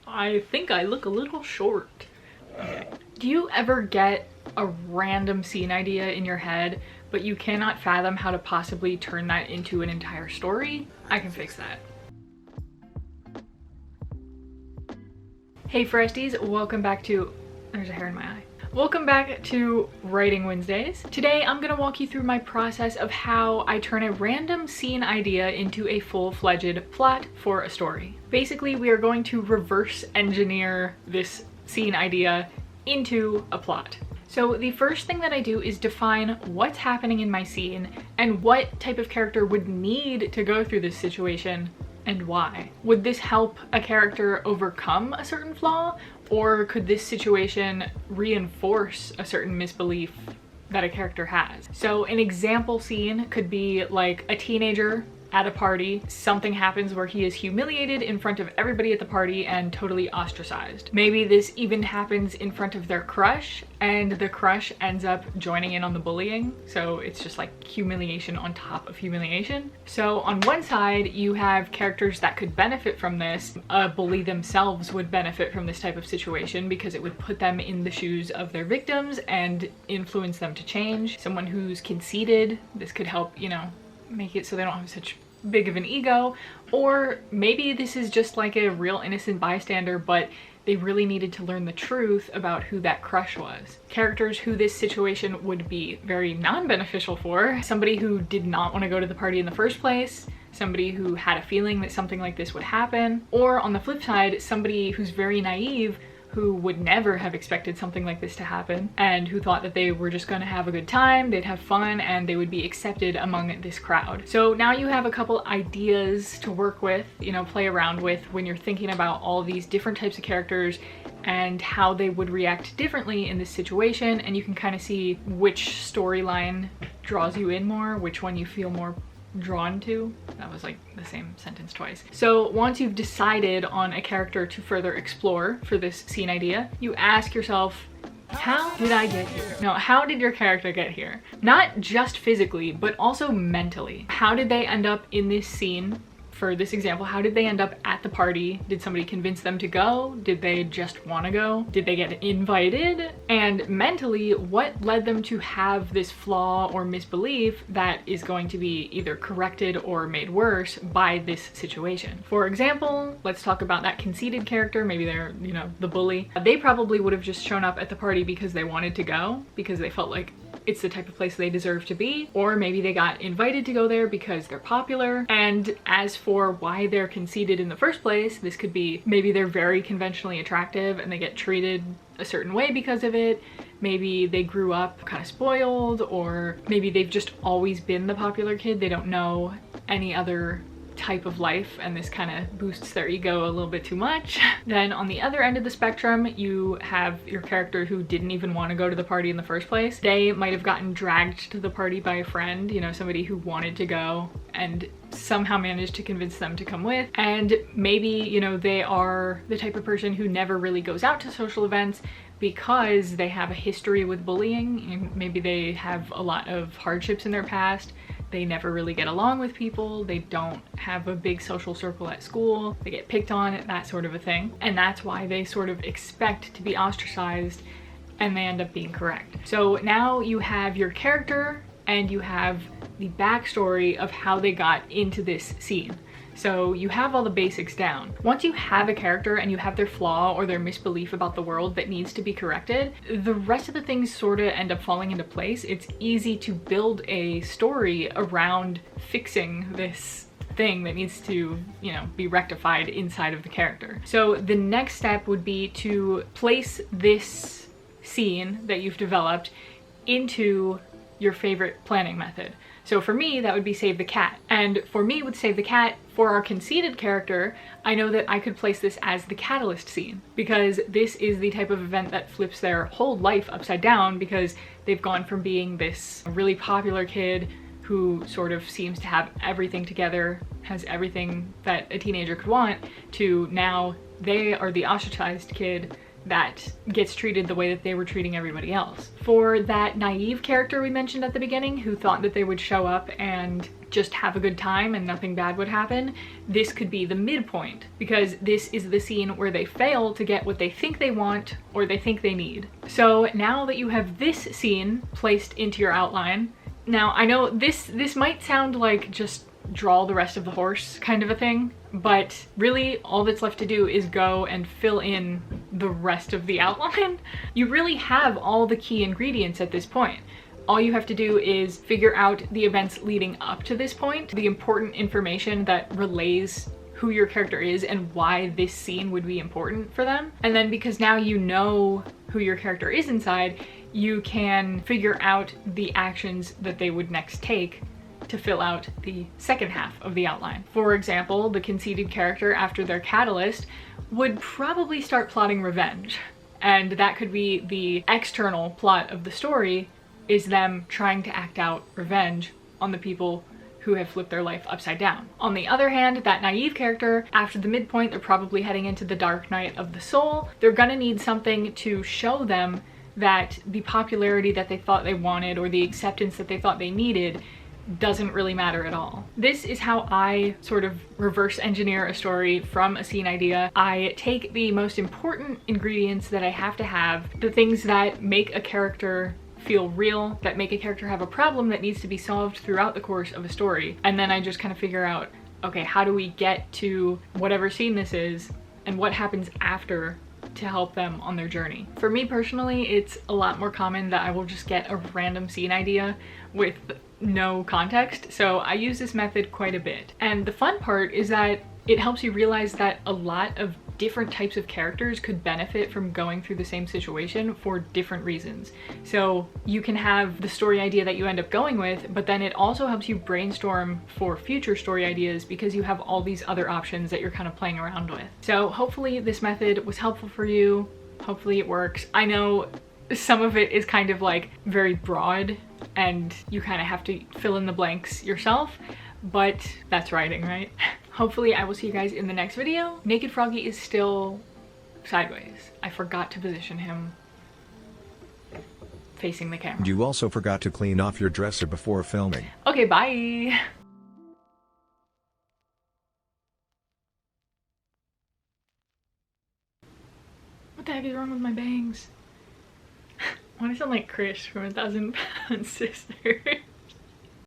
I think I look a little short. Okay. Do you ever get a random scene idea in your head, but you cannot fathom how to possibly turn that into an entire story? I can fix that. Hey fresties, welcome back to... There's a hair in my eye. Welcome back to Writing Wednesdays. Today I'm gonna walk you through my process of how I turn a random scene idea into a full-fledged plot for a story. Basically, we are going to reverse engineer this scene idea into a plot. So the first thing that I do is define what's happening in my scene and what type of character would need to go through this situation and why. Would this help a character overcome a certain flaw, or could this situation reinforce a certain misbelief that a character has? So an example scene could be like a teenager at a party. Something happens where he is humiliated in front of everybody at the party and totally ostracized. Maybe this even happens in front of their crush, and the crush ends up joining in on the bullying. So it's just like humiliation on top of humiliation. So on one side, you have characters that could benefit from this. A bully themselves would benefit from this type of situation because it would put them in the shoes of their victims and influence them to change. Someone who's conceited, this could help, you know, make it so they don't have such big of an ego. Or maybe this is just like a real innocent bystander, but they really needed to learn the truth about who that crush was. Characters who this situation would be very non-beneficial for: somebody who did not want to go to the party in the first place, somebody who had a feeling that something like this would happen, or on the flip side, somebody who's very naive, who would never have expected something like this to happen and who thought that they were just going to have a good time, they'd have fun, and they would be accepted among this crowd. So now you have a couple ideas to work with, you know, play around with when you're thinking about all these different types of characters and how they would react differently in this situation, and you can kind of see which storyline draws you in more, which one you feel more drawn to. That was like the same sentence twice. So once you've decided on a character to further explore for this scene idea, you ask yourself, how did I get here? No, how did your character get here? Not just physically, but also mentally. How did they end up in this scene? For this example, how did they end up at the party? Did somebody convince them to go? Did they just want to go? Did they get invited? And mentally, what led them to have this flaw or misbelief that is going to be either corrected or made worse by this situation? For example, let's talk about that conceited character. Maybe they're, you know, the bully. They probably would have just shown up at the party because they wanted to go, because they felt like it's the type of place they deserve to be, or maybe they got invited to go there because they're popular. And as for why they're conceited in the first place, this could be maybe they're very conventionally attractive and they get treated a certain way because of it. Maybe they grew up kind of spoiled, or maybe they've just always been the popular kid. They don't know any other type of life, and this kind of boosts their ego a little bit too much. Then on the other end of the spectrum, you have your character who didn't even want to go to the party in the first place. They might have gotten dragged to the party by a friend, you know, somebody who wanted to go and somehow managed to convince them to come with. And maybe, you know, they are the type of person who never really goes out to social events because they have a history with bullying. Maybe they have a lot of hardships in their past. They never really get along with people. They don't have a big social circle at school. They get picked on, that sort of a thing. And that's why they sort of expect to be ostracized, and they end up being correct. So now you have your character and you have the backstory of how they got into this scene. So you have all the basics down. Once you have a character and you have their flaw or their misbelief about the world that needs to be corrected, the rest of the things sort of end up falling into place. It's easy to build a story around fixing this thing that needs to, you know, be rectified inside of the character. So the next step would be to place this scene that you've developed into your favorite planning method. So for me, that would be Save the Cat. And for me with Save the Cat, for our conceited character, I know that I could place this as the catalyst scene, because this is the type of event that flips their whole life upside down, because they've gone from being this really popular kid who sort of seems to have everything together, has everything that a teenager could want, to now they are the ostracized kid that gets treated the way that they were treating everybody else. For that naive character we mentioned at the beginning, who thought that they would show up and just have a good time and nothing bad would happen, this could be the midpoint, because this is the scene where they fail to get what they think they want or they think they need. So now that you have this scene placed into your outline, now I know this might sound like just draw the rest of the horse kind of a thing, but really all that's left to do is go and fill in the rest of the outline. You really have all the key ingredients at this point. All you have to do is figure out the events leading up to this point, the important information that relays who your character is and why this scene would be important for them. And then because now you know who your character is inside, you can figure out the actions that they would next take to fill out the second half of the outline. For example, the conceited character after their catalyst would probably start plotting revenge. And that could be the external plot of the story, is them trying to act out revenge on the people who have flipped their life upside down. On the other hand, that naive character, after the midpoint, they're probably heading into the dark night of the soul. They're gonna need something to show them that the popularity that they thought they wanted or the acceptance that they thought they needed doesn't really matter at all. This is how I sort of reverse engineer a story from a scene idea. I take the most important ingredients that I have to have, the things that make a character feel real, that make a character have a problem that needs to be solved throughout the course of a story. And then I just kind of figure out, okay, how do we get to whatever scene this is and what happens after to help them on their journey. For me personally, it's a lot more common that I will just get a random scene idea with no context, so I use this method quite a bit. And the fun part is that it helps you realize that a lot of different types of characters could benefit from going through the same situation for different reasons. So you can have the story idea that you end up going with, but then it also helps you brainstorm for future story ideas because you have all these other options that you're kind of playing around with. So hopefully this method was helpful for you. Hopefully it works. I know some of it is kind of like very broad and you kind of have to fill in the blanks yourself, but that's writing, right? Hopefully I will see you guys in the next video. Naked Froggy is still sideways. I forgot to position him facing the camera. You also forgot to clean off your dresser before filming. Okay, bye. What the heck is wrong with my bangs? Why do I sound like Chris from 1,000 Pound Sister?